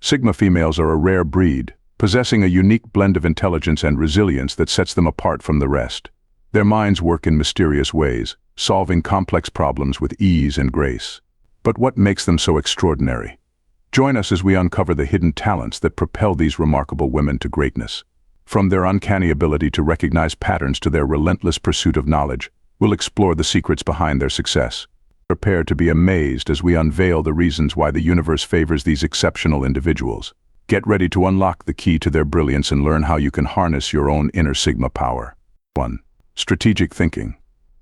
Sigma females are a rare breed, possessing a unique blend of intelligence and resilience that sets them apart from the rest. Their minds work in mysterious ways, solving complex problems with ease and grace. But what makes them so extraordinary? Join us as we uncover the hidden talents that propel these remarkable women to greatness. From their uncanny ability to recognize patterns to their relentless pursuit of knowledge, we'll explore the secrets behind their success. Prepare to be amazed as we unveil the reasons why the universe favors these exceptional individuals. Get ready to unlock the key to their brilliance and learn how you can harness your own inner Sigma power. 1. Strategic thinking.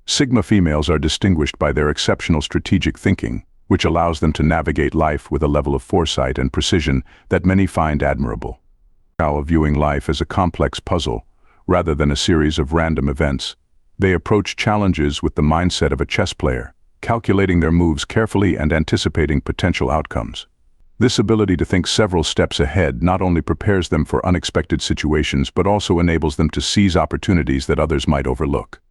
Sigma females are distinguished by their exceptional strategic thinking, which allows them to navigate life with a level of foresight and precision that many find admirable. Of viewing life as a complex puzzle, rather than a series of random events, they approach challenges with the mindset of a chess player, calculating their moves carefully and anticipating potential outcomes. This ability to think several steps ahead not only prepares them for unexpected situations but also enables them to seize opportunities that others might overlook.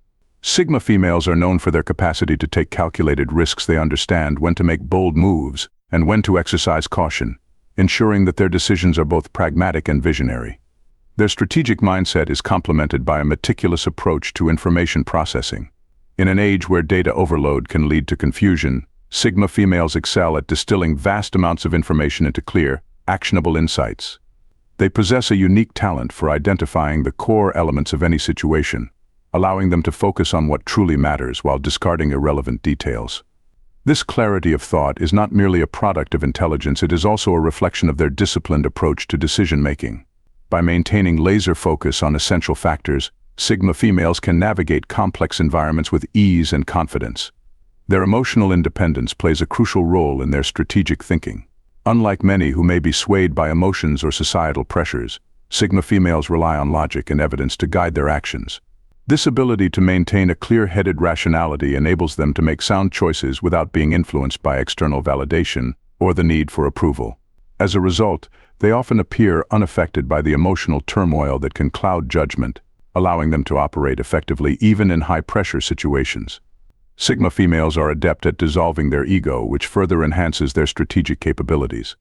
Sigma females are known for their capacity to take calculated risks. They understand when to make bold moves and when to exercise caution, ensuring that their decisions are both pragmatic and visionary. Their strategic mindset is complemented by a meticulous approach to information processing. In an age where data overload can lead to confusion, Sigma females excel at distilling vast amounts of information into clear, actionable insights. They possess a unique talent for identifying the core elements of any situation, allowing them to focus on what truly matters while discarding irrelevant details. This clarity of thought is not merely a product of intelligence, it is also a reflection of their disciplined approach to decision-making. By maintaining laser focus on essential factors, Sigma females can navigate complex environments with ease and confidence. Their emotional independence plays a crucial role in their strategic thinking. Unlike many who may be swayed by emotions or societal pressures, Sigma females rely on logic and evidence to guide their actions. This ability to maintain a clear-headed rationality enables them to make sound choices without being influenced by external validation or the need for approval. As a result, they often appear unaffected by the emotional turmoil that can cloud judgment, allowing them to operate effectively even in high-pressure situations. Sigma females are adept at dissolving their ego, which further enhances their strategic capabilities.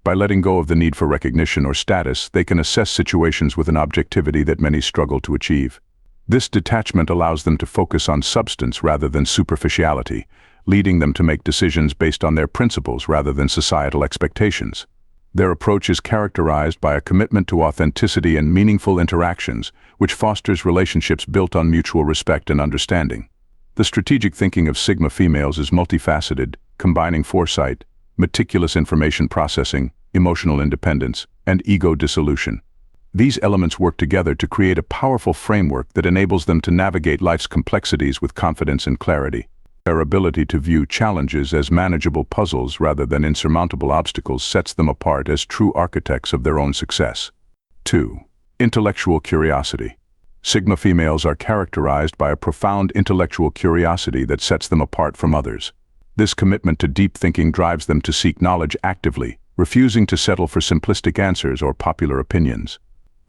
By letting go of the need for recognition or status, they can assess situations with an objectivity that many struggle to achieve. This detachment allows them to focus on substance rather than superficiality, leading them to make decisions based on their principles rather than societal expectations. Their approach is characterized by a commitment to authenticity and meaningful interactions, which fosters relationships built on mutual respect and understanding. The strategic thinking of Sigma females is multifaceted, combining foresight, meticulous information processing, emotional independence, and ego dissolution. These elements work together to create a powerful framework that enables them to navigate life's complexities with confidence and clarity. Their ability to view challenges as manageable puzzles rather than insurmountable obstacles sets them apart as true architects of their own success. 2. Intellectual curiosity. Sigma females are characterized by a profound intellectual curiosity that sets them apart from others. This commitment to deep thinking drives them to seek knowledge actively, refusing to settle for simplistic answers or popular opinions.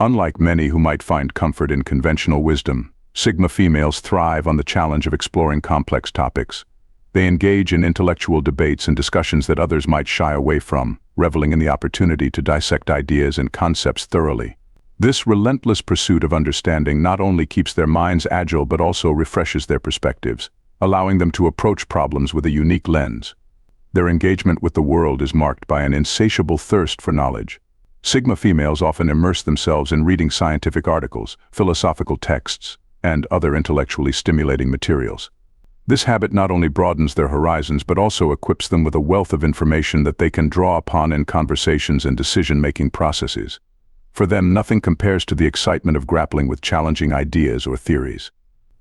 Unlike many who might find comfort in conventional wisdom, Sigma females thrive on the challenge of exploring complex topics. They engage in intellectual debates and discussions that others might shy away from, reveling in the opportunity to dissect ideas and concepts thoroughly. This relentless pursuit of understanding not only keeps their minds agile but also refreshes their perspectives, allowing them to approach problems with a unique lens. Their engagement with the world is marked by an insatiable thirst for knowledge. Sigma females often immerse themselves in reading scientific articles, philosophical texts, and other intellectually stimulating materials. This habit not only broadens their horizons but also equips them with a wealth of information that they can draw upon in conversations and decision-making processes. For them, nothing compares to the excitement of grappling with challenging ideas or theories.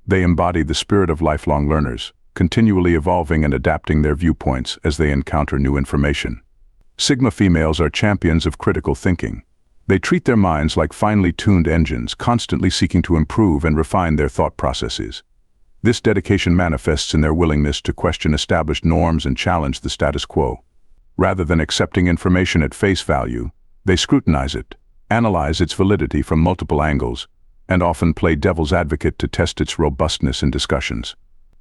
They embody the spirit of lifelong learners, continually evolving and adapting their viewpoints as they encounter new information. Sigma females are champions of critical thinking. They treat their minds like finely tuned engines, constantly seeking to improve and refine their thought processes. This dedication manifests in their willingness to question established norms and challenge the status quo. Rather than accepting information at face value, they scrutinize it, analyze its validity from multiple angles, and often play devil's advocate to test its robustness in discussions.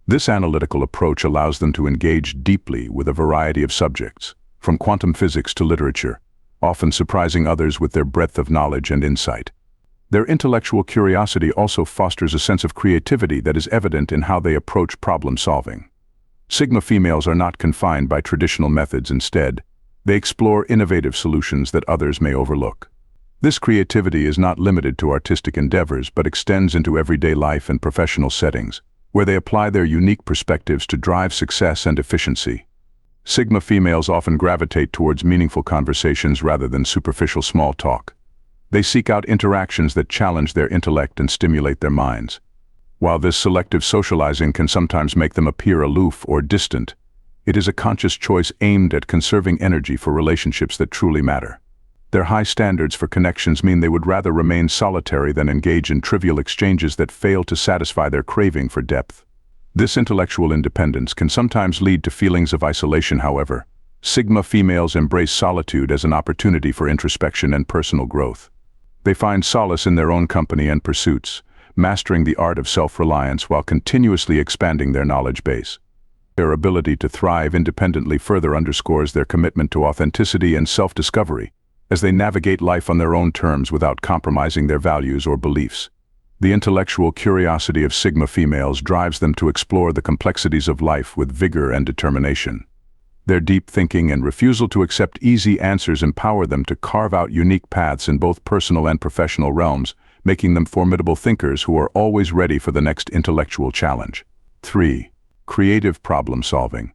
This analytical approach allows them to engage deeply with a variety of subjects, from quantum physics to literature, often surprising others with their breadth of knowledge and insight. Their intellectual curiosity also fosters a sense of creativity that is evident in how they approach problem solving. Sigma females are not confined by traditional methods. Instead, they explore innovative solutions that others may overlook. This creativity is not limited to artistic endeavors but extends into everyday life and professional settings, where they apply their unique perspectives to drive success and efficiency. Sigma females often gravitate towards meaningful conversations rather than superficial small talk. They seek out interactions that challenge their intellect and stimulate their minds. While this selective socializing can sometimes make them appear aloof or distant, it is a conscious choice aimed at conserving energy for relationships that truly matter. Their high standards for connections mean they would rather remain solitary than engage in trivial exchanges that fail to satisfy their craving for depth. This intellectual independence can sometimes lead to feelings of isolation. However, Sigma females embrace solitude as an opportunity for introspection and personal growth. They find solace in their own company and pursuits, mastering the art of self-reliance while continuously expanding their knowledge base. Their ability to thrive independently further underscores their commitment to authenticity and self-discovery, as they navigate life on their own terms without compromising their values or beliefs. The intellectual curiosity of Sigma females drives them to explore the complexities of life with vigor and determination. Their deep thinking and refusal to accept easy answers empower them to carve out unique paths in both personal and professional realms, making them formidable thinkers who are always ready for the next intellectual challenge. 3. Creative problem solving.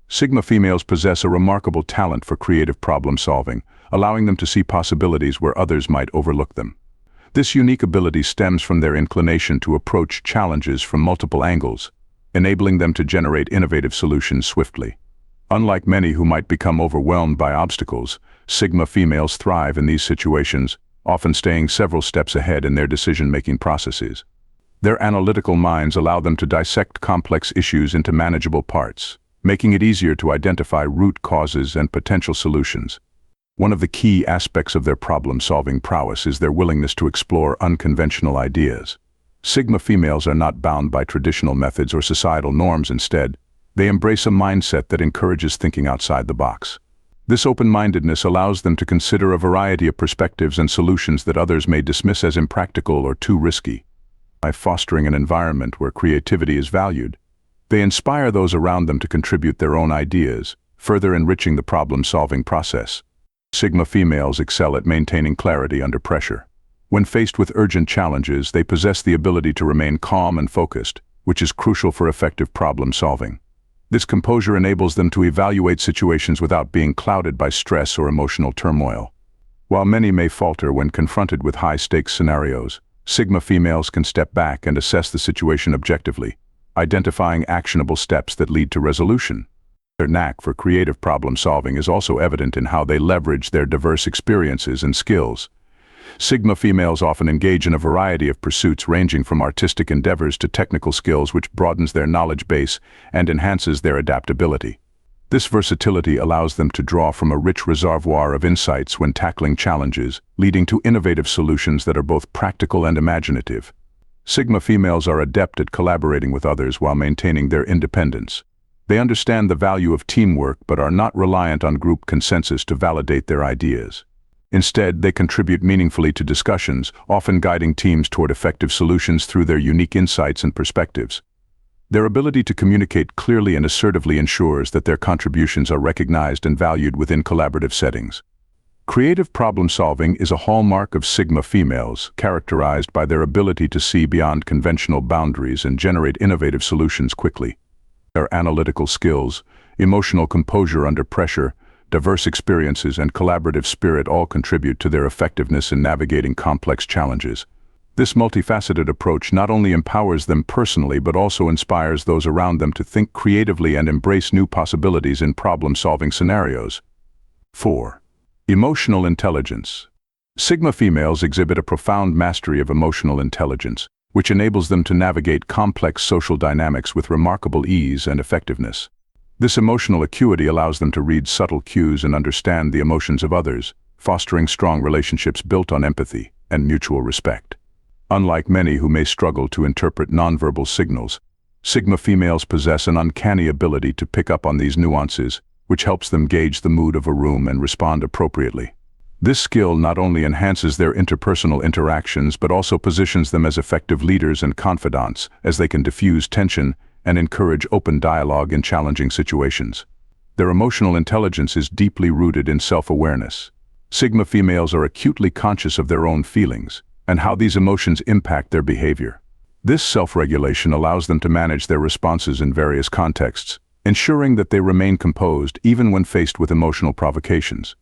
Sigma females possess a remarkable talent for creative problem solving, allowing them to see possibilities where others might overlook them. This unique ability stems from their inclination to approach challenges from multiple angles, enabling them to generate innovative solutions swiftly. Unlike many who might become overwhelmed by obstacles, Sigma females thrive in these situations, often staying several steps ahead in their decision-making processes. Their analytical minds allow them to dissect complex issues into manageable parts, making it easier to identify root causes and potential solutions. One of the key aspects of their problem-solving prowess is their willingness to explore unconventional ideas. Sigma females are not bound by traditional methods or societal norms. Instead, they embrace a mindset that encourages thinking outside the box. This open-mindedness allows them to consider a variety of perspectives and solutions that others may dismiss as impractical or too risky. By fostering an environment where creativity is valued, they inspire those around them to contribute their own ideas, further enriching the problem-solving process. Sigma females excel at maintaining clarity under pressure. When faced with urgent challenges, they possess the ability to remain calm and focused, which is crucial for effective problem-solving. This composure enables them to evaluate situations without being clouded by stress or emotional turmoil. While many may falter when confronted with high-stakes scenarios, Sigma females can step back and assess the situation objectively, identifying actionable steps that lead to resolution. Their knack for creative problem-solving is also evident in how they leverage their diverse experiences and skills. Sigma females often engage in a variety of pursuits ranging from artistic endeavors to technical skills, which broadens their knowledge base and enhances their adaptability. This versatility allows them to draw from a rich reservoir of insights when tackling challenges, leading to innovative solutions that are both practical and imaginative. Sigma females are adept at collaborating with others while maintaining their independence. They understand the value of teamwork but are not reliant on group consensus to validate their ideas. Instead, they contribute meaningfully to discussions, often guiding teams toward effective solutions through their unique insights and perspectives. Their ability to communicate clearly and assertively ensures that their contributions are recognized and valued within collaborative settings. Creative problem-solving is a hallmark of Sigma females, characterized by their ability to see beyond conventional boundaries and generate innovative solutions quickly. Their analytical skills, emotional composure under pressure, diverse experiences, and collaborative spirit all contribute to their effectiveness in navigating complex challenges. This multifaceted approach not only empowers them personally but also inspires those around them to think creatively and embrace new possibilities in problem-solving scenarios. 4. Emotional intelligence. Sigma females exhibit a profound mastery of emotional intelligence, which enables them to navigate complex social dynamics with remarkable ease and effectiveness. This emotional acuity allows them to read subtle cues and understand the emotions of others, fostering strong relationships built on empathy and mutual respect. Unlike many who may struggle to interpret nonverbal signals, Sigma females possess an uncanny ability to pick up on these nuances, which helps them gauge the mood of a room and respond appropriately. This skill not only enhances their interpersonal interactions but also positions them as effective leaders and confidants, as they can diffuse tension and encourage open dialogue in challenging situations. Their emotional intelligence is deeply rooted in self-awareness. Sigma females are acutely conscious of their own feelings and how these emotions impact their behavior. This self-regulation allows them to manage their responses in various contexts, ensuring that they remain composed even when faced with emotional provocations.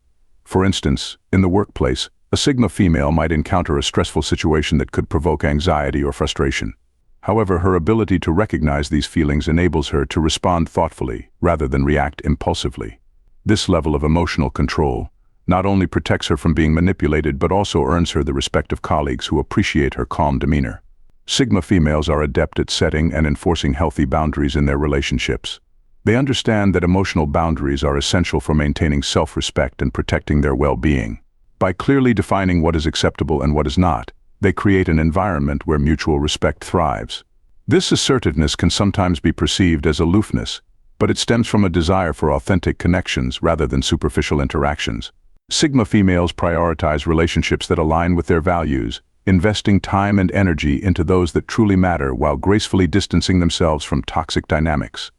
For instance, in the workplace, a Sigma female might encounter a stressful situation that could provoke anxiety or frustration. However, her ability to recognize these feelings enables her to respond thoughtfully rather than react impulsively. This level of emotional control not only protects her from being manipulated but also earns her the respect of colleagues who appreciate her calm demeanor. Sigma females are adept at setting and enforcing healthy boundaries in their relationships. They understand that emotional boundaries are essential for maintaining self-respect and protecting their well-being. By clearly defining what is acceptable and what is not, they create an environment where mutual respect thrives. This assertiveness can sometimes be perceived as aloofness, but it stems from a desire for authentic connections rather than superficial interactions. Sigma females prioritize relationships that align with their values, investing time and energy into those that truly matter while gracefully distancing themselves from toxic dynamics.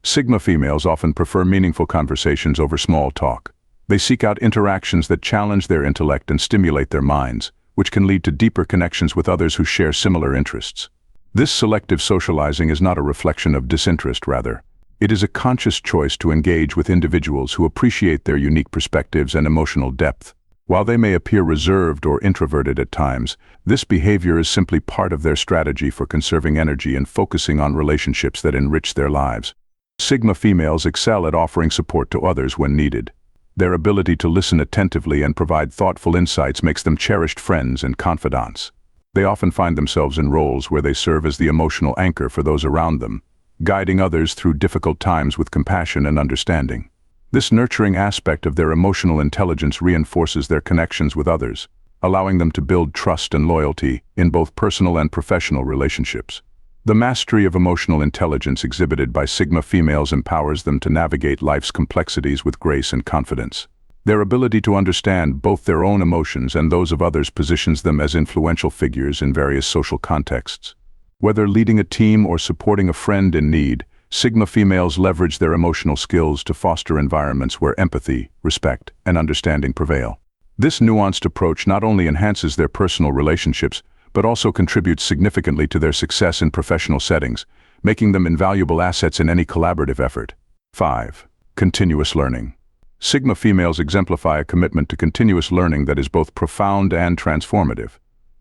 Sigma females often prefer meaningful conversations over small talk. They seek out interactions that challenge their intellect and stimulate their minds, which can lead to deeper connections with others who share similar interests. This selective socializing is not a reflection of disinterest, rather. It is a conscious choice to engage with individuals who appreciate their unique perspectives and emotional depth. While they may appear reserved or introverted at times, this behavior is simply part of their strategy for conserving energy and focusing on relationships that enrich their lives. Sigma females excel at offering support to others when needed. Their ability to listen attentively and provide thoughtful insights makes them cherished friends and confidants. They often find themselves in roles where they serve as the emotional anchor for those around them, guiding others through difficult times with compassion and understanding. This nurturing aspect of their emotional intelligence reinforces their connections with others, allowing them to build trust and loyalty in both personal and professional relationships. The mastery of emotional intelligence exhibited by Sigma females empowers them to navigate life's complexities with grace and confidence. Their ability to understand both their own emotions and those of others positions them as influential figures in various social contexts. Whether leading a team or supporting a friend in need, Sigma females leverage their emotional skills to foster environments where empathy, respect, and understanding prevail. This nuanced approach not only enhances their personal relationships, but also contributes significantly to their success in professional settings, making them invaluable assets in any collaborative effort. 5. Continuous learning. Sigma females exemplify a commitment to continuous learning that is both profound and transformative.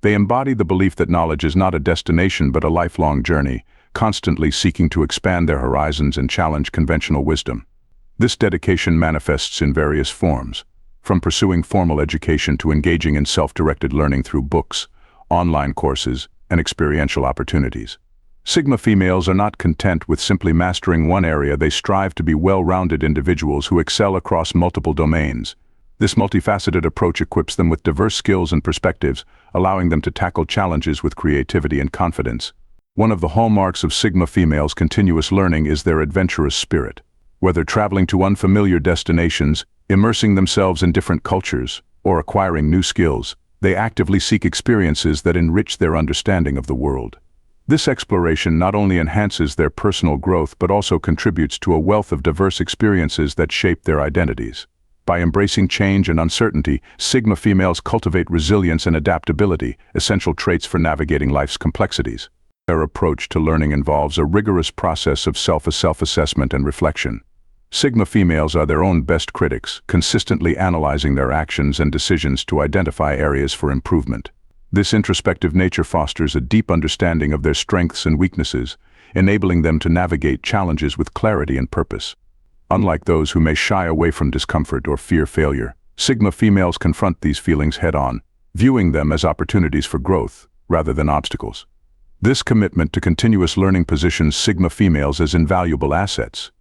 They embody the belief that knowledge is not a destination but a lifelong journey, constantly seeking to expand their horizons and challenge conventional wisdom. This dedication manifests in various forms, from pursuing formal education to engaging in self-directed learning through books, online courses, and experiential opportunities. Sigma females are not content with simply mastering one area. They strive to be well-rounded individuals who excel across multiple domains. This multifaceted approach equips them with diverse skills and perspectives, allowing them to tackle challenges with creativity and confidence. One of the hallmarks of Sigma females' continuous learning is their adventurous spirit. Whether traveling to unfamiliar destinations, immersing themselves in different cultures, or acquiring new skills, they actively seek experiences that enrich their understanding of the world. This exploration not only enhances their personal growth but also contributes to a wealth of diverse experiences that shape their identities. By embracing change and uncertainty, Sigma females cultivate resilience and adaptability, essential traits for navigating life's complexities. Their approach to learning involves a rigorous process of self-assessment and reflection. Sigma females are their own best critics, consistently analyzing their actions and decisions to identify areas for improvement. This introspective nature fosters a deep understanding of their strengths and weaknesses, enabling them to navigate challenges with clarity and purpose. Unlike those who may shy away from discomfort or fear failure, Sigma females confront these feelings head-on, viewing them as opportunities for growth rather than obstacles. This commitment to continuous learning positions Sigma females as invaluable assets.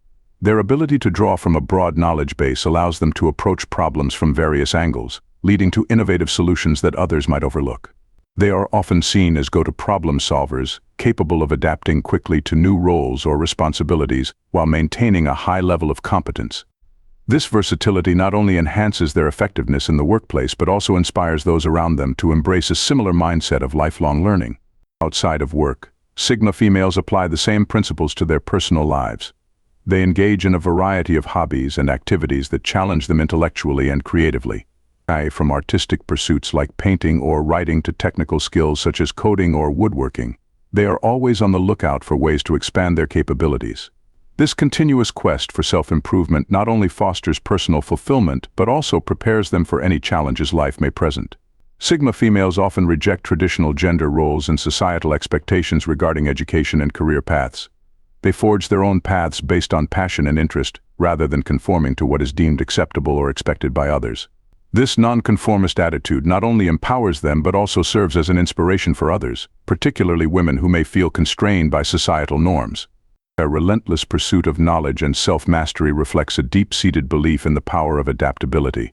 Their ability to draw from a broad knowledge base allows them to approach problems from various angles, leading to innovative solutions that others might overlook. They are often seen as go-to problem solvers, capable of adapting quickly to new roles or responsibilities while maintaining a high level of competence. This versatility not only enhances their effectiveness in the workplace but also inspires those around them to embrace a similar mindset of lifelong learning. Outside of work, Sigma females apply the same principles to their personal lives. They engage in a variety of hobbies and activities that challenge them intellectually and creatively. From artistic pursuits like painting or writing to technical skills such as coding or woodworking, they are always on the lookout for ways to expand their capabilities. This continuous quest for self-improvement not only fosters personal fulfillment but also prepares them for any challenges life may present. Sigma females often reject traditional gender roles and societal expectations regarding education and career paths. They forge their own paths based on passion and interest, rather than conforming to what is deemed acceptable or expected by others. This nonconformist attitude not only empowers them but also serves as an inspiration for others, particularly women who may feel constrained by societal norms. Their relentless pursuit of knowledge and self-mastery reflects a deep-seated belief in the power of adaptability.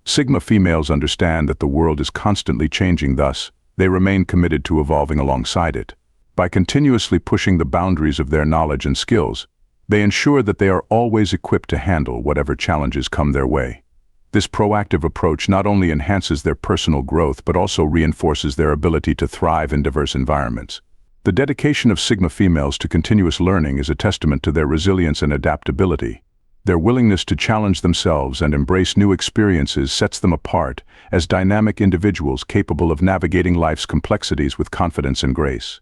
Sigma females understand that the world is constantly changing, thus, they remain committed to evolving alongside it. By continuously pushing the boundaries of their knowledge and skills, they ensure that they are always equipped to handle whatever challenges come their way. This proactive approach not only enhances their personal growth but also reinforces their ability to thrive in diverse environments. The dedication of Sigma females to continuous learning is a testament to their resilience and adaptability. Their willingness to challenge themselves and embrace new experiences sets them apart as dynamic individuals capable of navigating life's complexities with confidence and grace.